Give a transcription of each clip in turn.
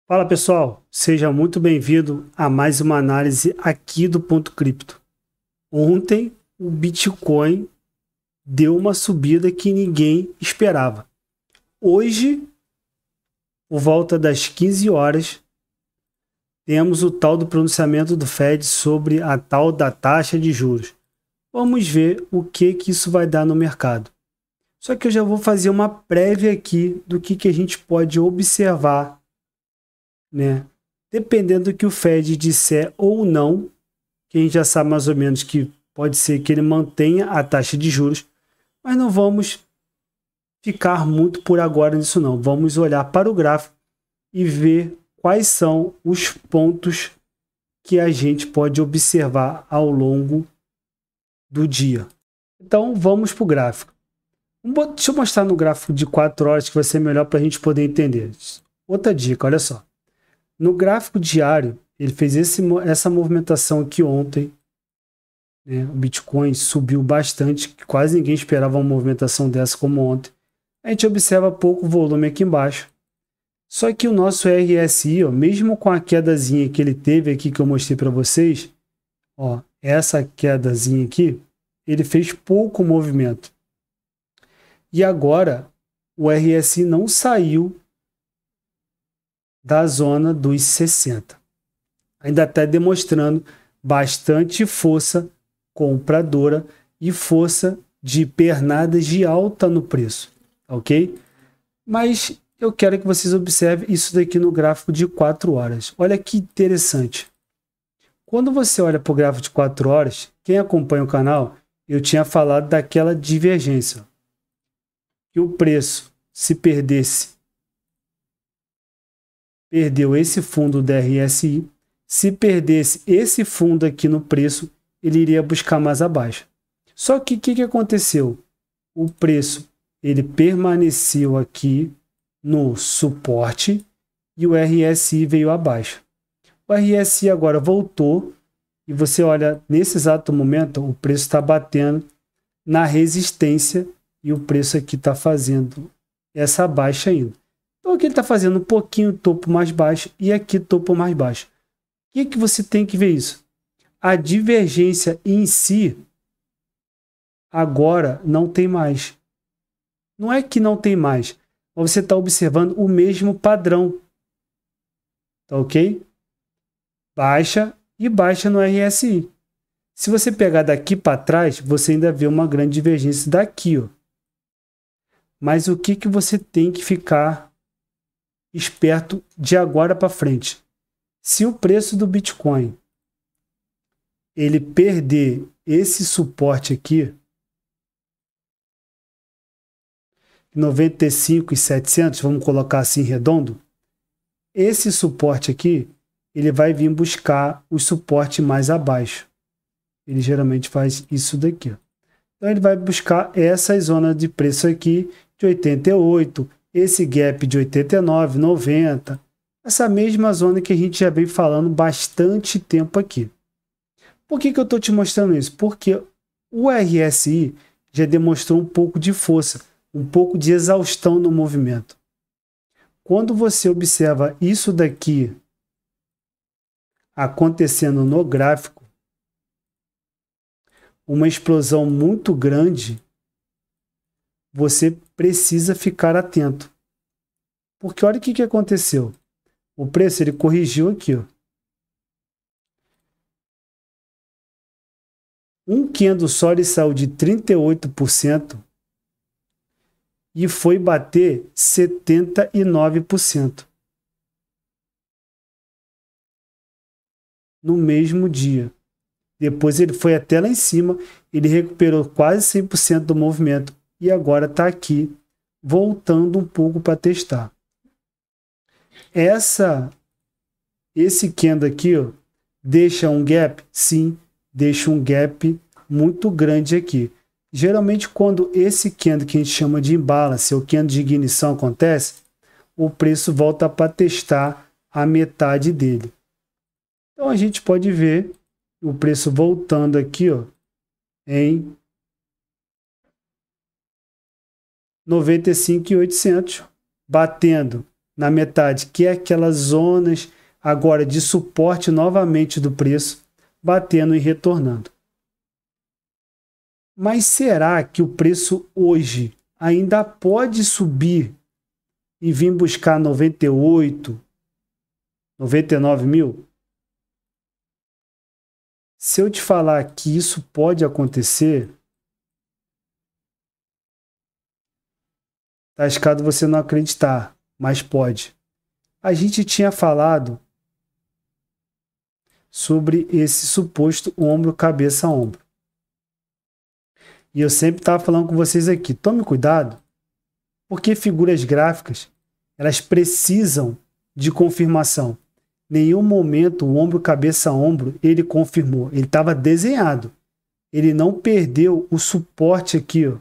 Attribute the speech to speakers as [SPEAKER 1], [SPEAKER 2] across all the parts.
[SPEAKER 1] Fala pessoal, seja muito bem-vindo a mais uma análise aqui do Ponto Cripto. Ontem o Bitcoin deu uma subida que ninguém esperava. Hoje, por volta das 15 horas, temos o tal do pronunciamento do Fed sobre a tal da taxa de juros. Vamos ver o que isso vai dar no mercado. Só que eu já vou fazer uma prévia aqui do que a gente pode observar, né? Dependendo do que o Fed disser ou não, que a gente já sabe mais ou menos que pode ser que ele mantenha a taxa de juros, mas não vamos ficar muito por agora nisso não. Vamos olhar para o gráfico e ver quais são os pontos que a gente pode observar ao longo do dia. Então vamos para o gráfico. Deixa eu mostrar no gráfico de 4 horas que vai ser melhor para a gente poder entender. Outra dica, olha só. No gráfico diário, ele fez essa movimentação aqui ontem. Né? O Bitcoin subiu bastante, quase ninguém esperava uma movimentação dessa como ontem. A gente observa pouco volume aqui embaixo. Só que o nosso RSI, ó, mesmo com a quedazinha que ele teve aqui, que eu mostrei para vocês, ó, essa quedazinha aqui, ele fez pouco movimento. E agora, o RSI não saiu da zona dos 60. Ainda está demonstrando bastante força compradora e força de pernadas de alta no preço, ok? Mas eu quero que vocês observem isso daqui no gráfico de 4 horas. Olha que interessante. Quando você olha para o gráfico de 4 horas, quem acompanha o canal, eu tinha falado daquela divergência. Que o preço, se perdeu esse fundo do RSI, se perdesse esse fundo aqui no preço, ele iria buscar mais abaixo. Só que o que aconteceu? O preço ele permaneceu aqui no suporte e o RSI veio abaixo. O RSI agora voltou e você olha, nesse exato momento, o preço está batendo na resistência e o preço aqui está fazendo essa baixa ainda. Então aqui ele está fazendo um pouquinho topo mais baixo e aqui topo mais baixo. O que você tem que ver isso? A divergência em si agora não tem mais. Não é que não tem mais, mas você está observando o mesmo padrão. Tá ok? Baixa e baixa no RSI. Se você pegar daqui para trás, você ainda vê uma grande divergência daqui, ó. Mas o que você tem que ficar esperto de agora para frente? Se o preço do Bitcoin ele perder esse suporte aqui, 95.700, vamos colocar assim redondo, esse suporte aqui, ele vai vir buscar o suporte mais abaixo. Ele geralmente faz isso daqui. Então ele vai buscar essa zona de preço aqui de 88, esse gap de 89, 90, essa mesma zona que a gente já vem falando bastante tempo aqui. Por que eu estou te mostrando isso? Porque o RSI já demonstrou um pouco de força, um pouco de exaustão no movimento. Quando você observa isso daqui acontecendo no gráfico, uma explosão muito grande, você precisa ficar atento. Porque olha o que aconteceu. O preço ele corrigiu aqui, ó. Um candle só ele saiu de 38% e foi bater 79% no mesmo dia. Depois ele foi até lá em cima, ele recuperou quase 100% do movimento e agora está aqui, voltando um pouco para testar. Esse candle aqui, ó, deixa um gap? Sim, deixa um gap muito grande aqui. Geralmente quando esse candle que a gente chama de imbalance, ou candle de ignição acontece, o preço volta para testar a metade dele. Então a gente pode ver o preço voltando aqui, ó, em 95.800, batendo na metade, que é aquelas zonas agora de suporte novamente do preço, batendo e retornando. Mas será que o preço hoje ainda pode subir e vir buscar 98, 99 mil? Se eu te falar que isso pode acontecer, tá arriscado você não acreditar, mas pode. A gente tinha falado sobre esse suposto ombro, cabeça, ombro. E eu sempre estava falando com vocês aqui, tome cuidado, porque figuras gráficas, elas precisam de confirmação. Nenhum momento o ombro, cabeça, ombro, ele confirmou. Ele estava desenhado. Ele não perdeu o suporte aqui, ó,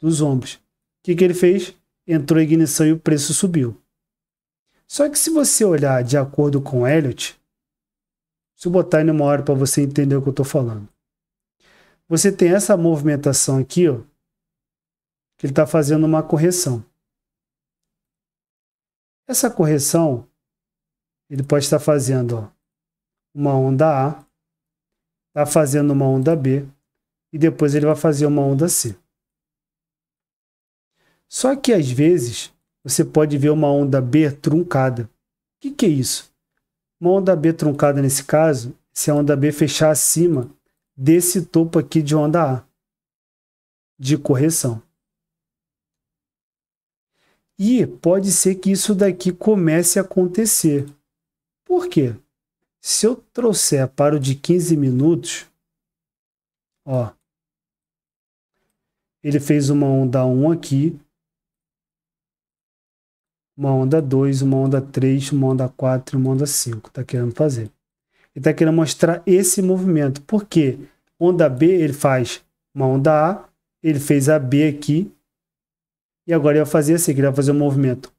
[SPEAKER 1] dos ombros. O que ele fez? Entrou em ignição e o preço subiu. Só que se você olhar de acordo com o Elliott, se eu botar em uma hora para você entender o que eu estou falando. Você tem essa movimentação aqui, ó, que ele está fazendo uma correção. Essa correção, ele pode estar fazendo, ó, uma onda A, está fazendo uma onda B, e depois ele vai fazer uma onda C. Só que às vezes você pode ver uma onda B truncada. O que é isso? Uma onda B truncada nesse caso, se a onda B fechar acima desse topo aqui de onda A, de correção. E pode ser que isso daqui comece a acontecer. Por quê? Se eu trouxer para o de 15 minutos, ó, ele fez uma onda 1 aqui, uma onda 2, uma onda 3, uma onda 4 e uma onda 5. Está querendo fazer. Ele está querendo mostrar esse movimento. Por quê? Onda B, ele faz uma onda A, ele fez a B aqui, e agora ele vai fazer assim, ele vai fazer um movimento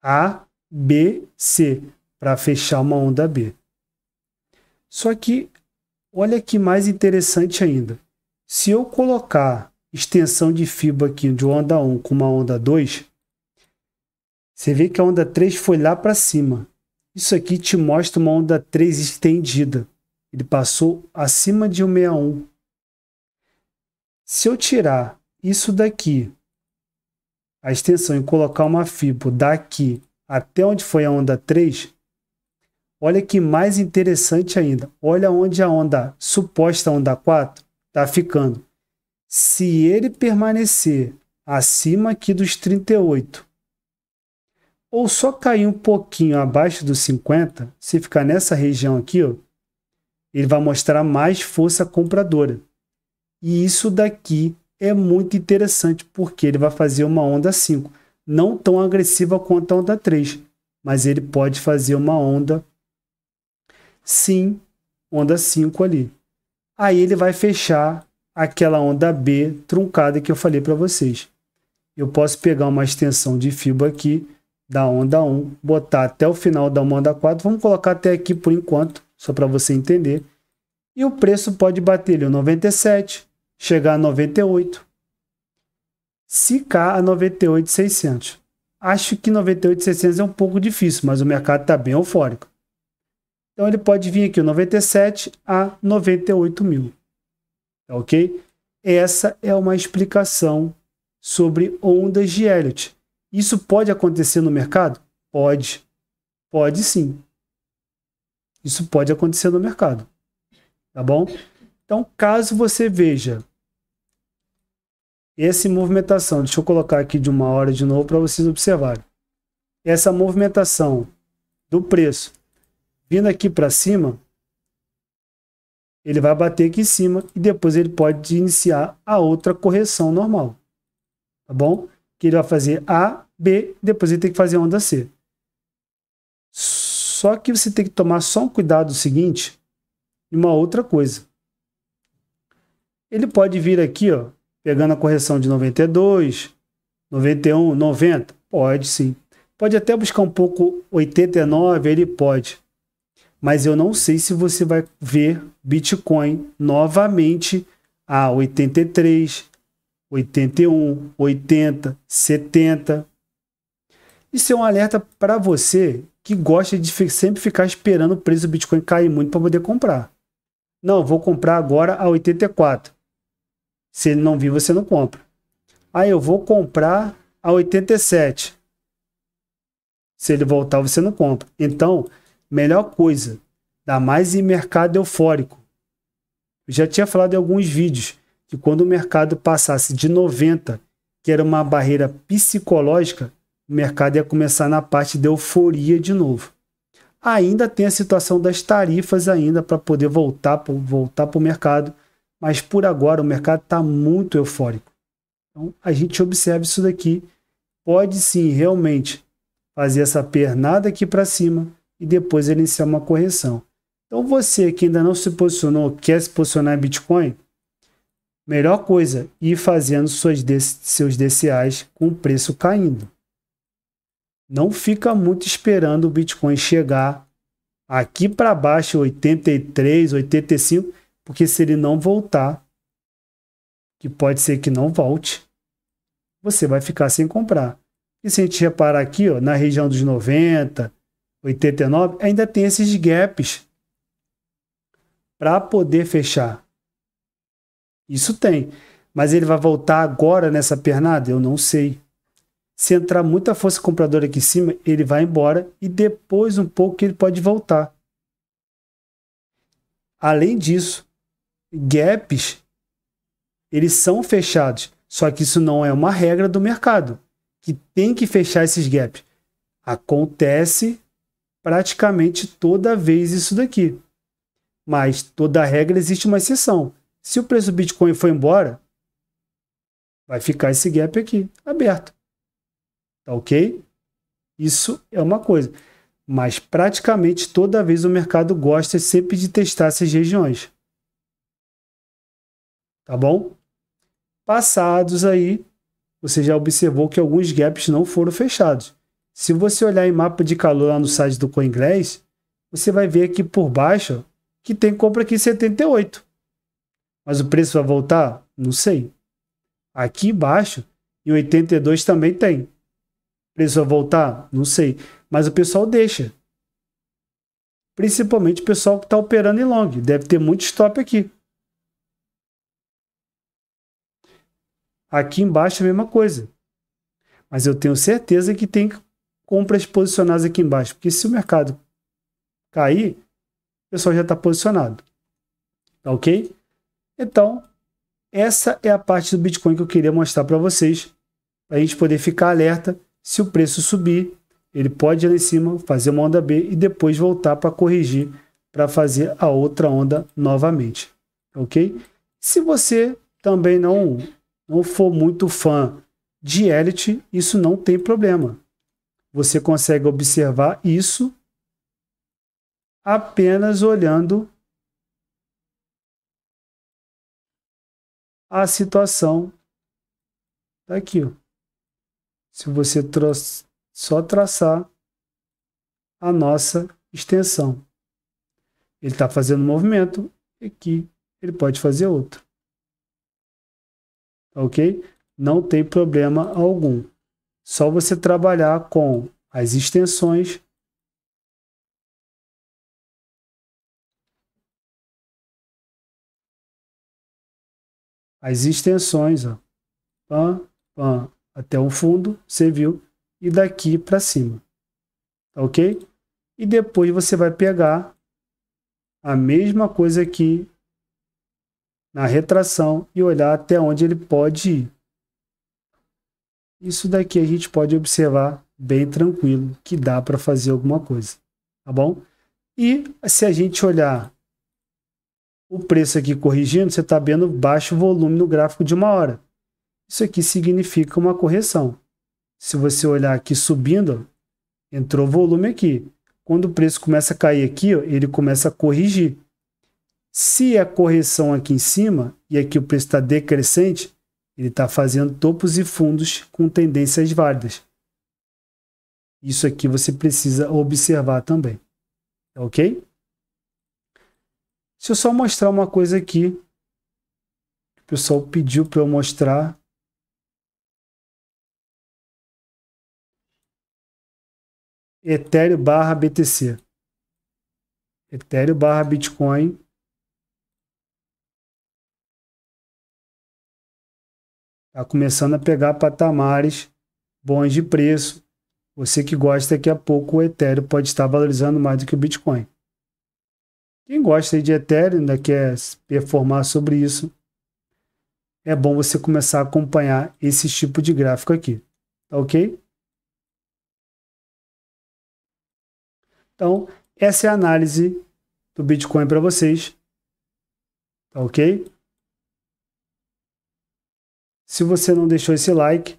[SPEAKER 1] A, B, C, para fechar uma onda B. Só que, olha que mais interessante ainda. Se eu colocar extensão de fibra aqui de onda 1 com uma onda 2, você vê que a onda 3 foi lá para cima. Isso aqui te mostra uma onda 3 estendida. Ele passou acima de 161. Se eu tirar isso daqui, a extensão, e colocar uma fibra daqui até onde foi a onda 3, olha que mais interessante ainda. Olha onde a onda, suposta onda 4, está ficando. Se ele permanecer acima aqui dos 38, ou só cair um pouquinho abaixo dos 50, se ficar nessa região aqui, ó, ele vai mostrar mais força compradora. E isso daqui é muito interessante, porque ele vai fazer uma onda 5. Não tão agressiva quanto a onda 3, mas ele pode fazer uma onda, sim, onda 5 ali. Aí ele vai fechar aquela onda B truncada que eu falei para vocês. Eu posso pegar uma extensão de fibra aqui, da onda 1, botar até o final da onda 4, vamos colocar até aqui por enquanto, só para você entender. E o preço pode bater ali o 97, chegar a 98. Se cá a 98.600. Acho que 98.600 é um pouco difícil, mas o mercado está bem eufórico. Então ele pode vir aqui o 97 a 98 mil. Ok? Essa é uma explicação sobre ondas de Elliott. Isso pode acontecer no mercado? Pode. Pode sim. Isso pode acontecer no mercado. Tá bom? Então, caso você veja essa movimentação, deixa eu colocar aqui de uma hora de novo para vocês observarem. Essa movimentação do preço vindo aqui para cima, ele vai bater aqui em cima e depois ele pode iniciar a outra correção normal. Tá bom? Que ele vai fazer A, B, depois ele tem que fazer onda C. Só que você tem que tomar só um cuidado seguinte e uma outra coisa. Ele pode vir aqui, ó, pegando a correção de 92, 91, 90, pode sim. Pode até buscar um pouco 89, ele pode. Mas eu não sei se você vai ver Bitcoin novamente a 83, 81, 80, 70. Isso é um alerta para você que gosta de sempre ficar esperando o preço do Bitcoin cair muito para poder comprar. Não, vou comprar agora a 84. Se ele não vir, você não compra. Aí eu vou comprar a 87. Se ele voltar, você não compra. Então, melhor coisa, dá mais em mercado eufórico. Eu já tinha falado em alguns vídeos que quando o mercado passasse de 90, que era uma barreira psicológica, o mercado ia começar na parte da euforia de novo. Ainda tem a situação das tarifas ainda para poder voltar para o mercado, mas por agora o mercado está muito eufórico. Então a gente observa isso daqui, pode sim realmente fazer essa pernada aqui para cima e depois iniciar uma correção. Então você que ainda não se posicionou, quer se posicionar em Bitcoin, melhor coisa, ir fazendo seus DCAs com o preço caindo. Não fica muito esperando o Bitcoin chegar aqui para baixo, 83, 85, porque se ele não voltar, que pode ser que não volte, você vai ficar sem comprar. E se a gente reparar aqui, ó, na região dos 90, 89, ainda tem esses gaps para poder fechar. Isso tem. Mas ele vai voltar agora nessa pernada? Eu não sei. Se entrar muita força compradora aqui em cima, ele vai embora e depois um pouco ele pode voltar. Além disso, gaps, eles são fechados. Só que isso não é uma regra do mercado, que tem que fechar esses gaps. Acontece praticamente toda vez isso daqui. Mas toda regra existe uma exceção. Se o preço do Bitcoin for embora, vai ficar esse gap aqui, aberto. Tá ok? Isso é uma coisa. Mas praticamente toda vez o mercado gosta sempre de testar essas regiões. Tá bom? Passados aí, você já observou que alguns gaps não foram fechados. Se você olhar em mapa de calor lá no site do CoinGlass, você vai ver aqui por baixo que tem compra aqui em 78. Mas o preço vai voltar? Não sei. Aqui embaixo, em 82 também tem. O preço vai voltar? Não sei. Mas o pessoal deixa. Principalmente o pessoal que está operando em long. Deve ter muito stop aqui. Aqui embaixo é a mesma coisa. Mas eu tenho certeza que tem compras posicionadas aqui embaixo. Porque se o mercado cair, o pessoal já está posicionado. Tá ok? Então, essa é a parte do Bitcoin que eu queria mostrar para vocês. Para a gente poder ficar alerta. Se o preço subir, ele pode ir lá em cima, fazer uma onda B e depois voltar para corrigir, para fazer a outra onda novamente. Ok? Se você também não for muito fã de Elliott, isso não tem problema. Você consegue observar isso apenas olhando a situação daqui. Ó. Se você só traçar a nossa extensão. Ele está fazendo um movimento e aqui ele pode fazer outro. Ok? Não tem problema algum. Só você trabalhar com as extensões. As extensões, ó. Pam, pam, até o fundo, você viu, e daqui para cima. Ok? E depois você vai pegar a mesma coisa aqui na retração e olhar até onde ele pode ir. Isso daqui a gente pode observar bem tranquilo que dá para fazer alguma coisa, tá bom? E se a gente olhar o preço aqui corrigindo, você está vendo baixo volume no gráfico de uma hora. Isso aqui significa uma correção. Se você olhar aqui subindo, ó, entrou volume aqui. Quando o preço começa a cair aqui, ó, ele começa a corrigir. Se a correção aqui em cima, e aqui o preço está decrescente, ele está fazendo topos e fundos com tendências válidas. Isso aqui você precisa observar também. Ok? Deixa eu só mostrar uma coisa aqui. O pessoal pediu para eu mostrar. Ethereum barra BTC. Ethereum barra Bitcoin. Está começando a pegar patamares bons de preço. Você que gosta, daqui a pouco o Ethereum pode estar valorizando mais do que o Bitcoin. Quem gosta de Ethereum, ainda quer performar sobre isso, é bom você começar a acompanhar esse tipo de gráfico aqui. Tá ok? Então, essa é a análise do Bitcoin para vocês. Tá ok? Se você não deixou esse like,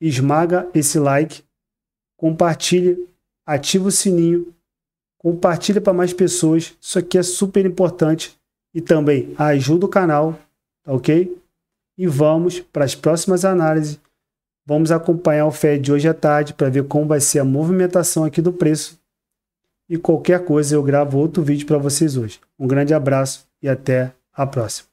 [SPEAKER 1] esmaga esse like, compartilhe, ativa o sininho, compartilha para mais pessoas. Isso aqui é super importante e também ajuda o canal, tá ok? E vamos para as próximas análises. Vamos acompanhar o Fed de hoje à tarde para ver como vai ser a movimentação aqui do preço. E qualquer coisa eu gravo outro vídeo para vocês hoje. Um grande abraço e até a próxima.